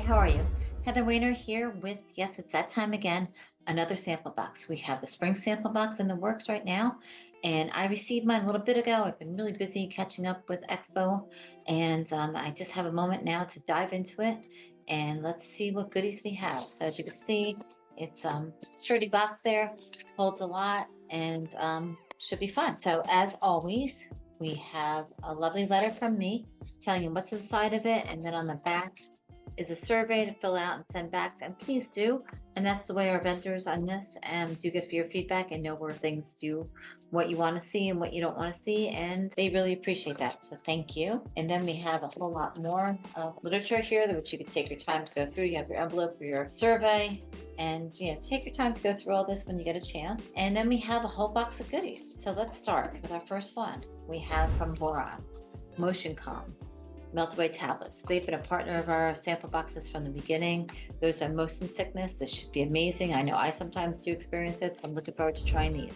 how are you? Heather Weiner here with, yes, it's that time again, another sample box. We have the spring sample box in the works right now, and I received mine a little bit ago. I've been really busy catching up with Expo, and I just have a moment now to dive into it, and let's see what goodies we have. So as you can see, it's sturdy box there, holds a lot, and should be fun. So as always, we have a lovely letter from me telling you what's inside of it, and then on the back is a survey to fill out and send back. And please do. And that's the way our vendors on this do get for your feedback and know where things do what you want to see and what you don't want to see. And they really appreciate that. So thank you. And then we have a whole lot more of literature here, which you could take your time to go through. You have your envelope for your survey. And take your time to go through all this when you get a chance. And then we have a whole box of goodies. So let's start with our first one. We have from Boron, Motion Calm melt away tablets. They've been a partner of our sample boxes from the beginning. Those are motion sickness. This should be amazing. I know I sometimes do experience it. So I'm looking forward to trying these.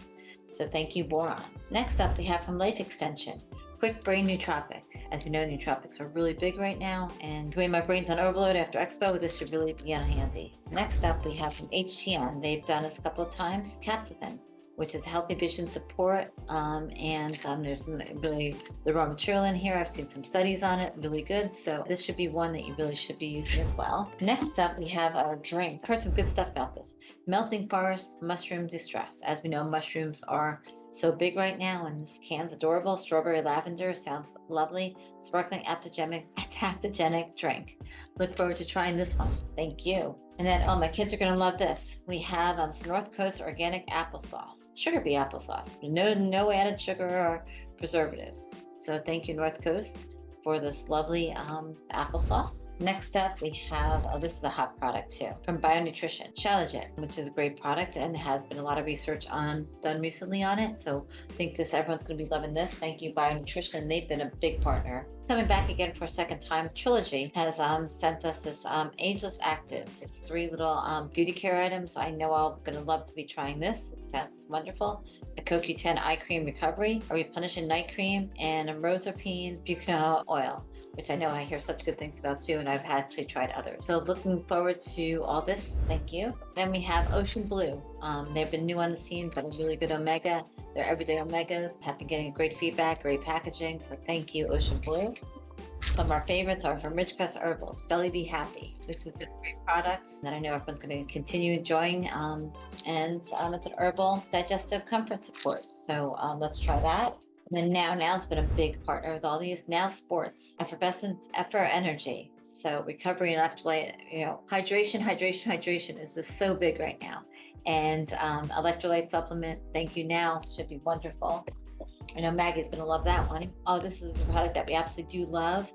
So thank you, Boron. Next up, we have from Life Extension, Quick Brain Nootropic. As we know, nootropics are really big right now, and the way my brain's on overload after Expo, this should really be handy. Next up, we have from HTN. They've done this a couple of times, Capsicum, which is healthy vision support. There's some really the raw material in here. I've seen some studies on it, really good. So this should be one that you really should be using as well. Next up, we have our drink. I've heard some good stuff about this. Melting Forest Mushroom Distress. As we know, mushrooms are so big right now, and this can's adorable. Strawberry lavender sounds lovely. Sparkling adaptogenic drink. Look forward to trying this one. Thank you. And then, my kids are going to love this. We have some North Coast organic applesauce, sugar bee applesauce. No added sugar or preservatives. So thank you, North Coast, for this lovely applesauce. Next up, we have, this is a hot product too, from BioNutrition, Shilajit, which is a great product and has been a lot of research done recently on it. So I think everyone's going to be loving this. Thank you, BioNutrition. They've been a big partner. Coming back again for a second time, Trilogy has sent us this Ageless Actives. It's 3 little beauty care items. I know I'm going to love to be trying this. It sounds wonderful. A CoQ10 Eye Cream Recovery, a Replenishing Night Cream, and a Rosarpine Buccal Oil, which I know I hear such good things about too, and I've actually tried others. So looking forward to all this. Thank you. Then we have Ocean Blue. They've been new on the scene, but a really good omega. They're everyday omegas. Have been getting great feedback, great packaging. So thank you, Ocean Blue. Some of our favorites are from Ridgecrest Herbals, Belly Be Happy. This is a great product that I know everyone's going to continue enjoying. And it's an herbal digestive comfort support. So let's try that. And then Now's been a big partner with all these. Now Sports, Effervescence, Energy. So recovery and electrolyte, hydration is just so big right now. And electrolyte supplement, thank you Now, should be wonderful. I know Maggie's gonna love that one. Oh, this is a product that we absolutely do love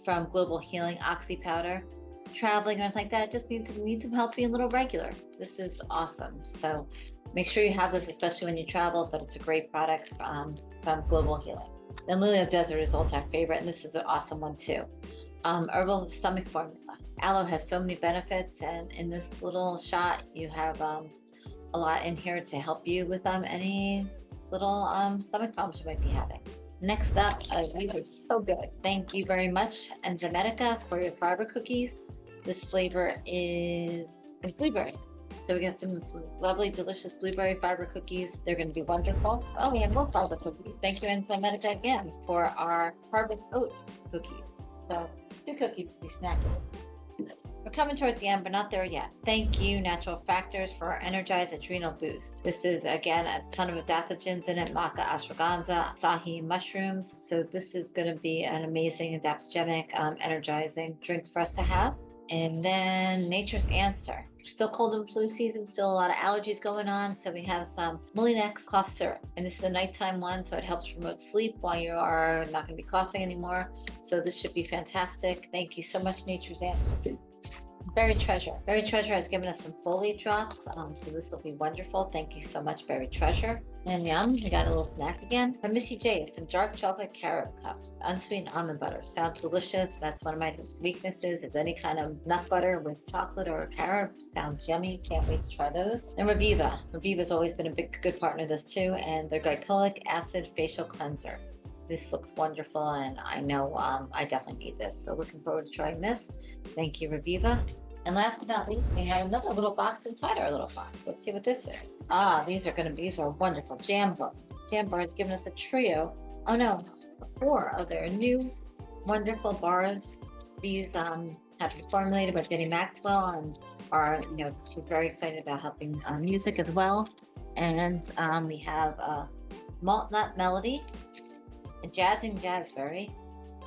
from Global Healing, Oxy Powder. Traveling or anything like that, just need some help being a little regular. This is awesome. So make sure you have this, especially when you travel, but it's a great product from Global Healing. Then Lily of the Desert is Zoltec favorite, and this is an awesome one too. Herbal stomach formula. Aloe has so many benefits, and in this little shot, you have a lot in here to help you with any little stomach problems you might be having. Next up, these are so good. Thank you very much, Enzymatica, for your fiber cookies. This flavor is blueberry. So we got some lovely, delicious blueberry fiber cookies. They're going to be wonderful. Oh, we have more fiber cookies. Thank you, Enzymatica, again, for our harvest oat cookies. So 2 cookies to be snacked with. We're coming towards the end, but not there yet. Thank you, Natural Factors, for our Energize Adrenal Boost. This is, again, a ton of adaptogens in it, maca, ashwagandha, sahi mushrooms. So this is going to be an amazing adaptogenic, energizing drink for us to have. And then Nature's Answer. Still cold and flu season, still a lot of allergies going on. So we have some Mulinex cough syrup. And this is a nighttime one, so it helps promote sleep while you are not going to be coughing anymore. So this should be fantastic. Thank you so much, Nature's Answer. Berry Treasure. Berry Treasure has given us some folate drops, so this will be wonderful. Thank you so much, Berry Treasure. And yum, we got a little snack again. From Missy J, some dark chocolate carob cups, unsweetened almond butter. Sounds delicious. That's one of my weaknesses, is any kind of nut butter with chocolate or carob. Sounds yummy. Can't wait to try those. And Reviva. Reviva's always been a good partner of this too, and their glycolic acid facial cleanser. This looks wonderful, and I know I definitely need this. So looking forward to trying this. Thank you, Reviva. And last but not least, we have another little box inside our little box. Let's see what this is. Ah, these are wonderful. Jam Bar. Jam Bar has given us a trio. Oh no, four of their new wonderful bars. These have been formulated by Jenny Maxwell, and are, she's very excited about helping music as well. And we have Malt Nut Melody, a Jazzing Jazzberry,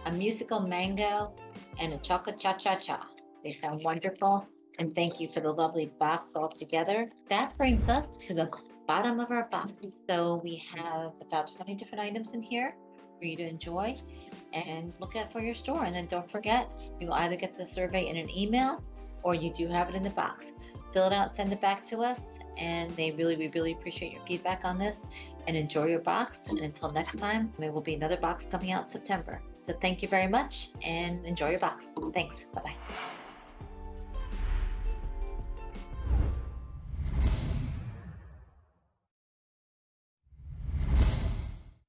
a Musical Mango, and a Chocolate Cha Cha Cha. They sound wonderful. And thank you for the lovely box all together. That brings us to the bottom of our box. So we have about 20 different items in here for you to enjoy and look at for your store. And then don't forget, you will either get the survey in an email or you do have it in the box. Fill it out, send it back to us. And we really appreciate your feedback on this, and enjoy your box. And until next time, there will be another box coming out in September. So thank you very much and enjoy your box. Thanks. Bye-bye.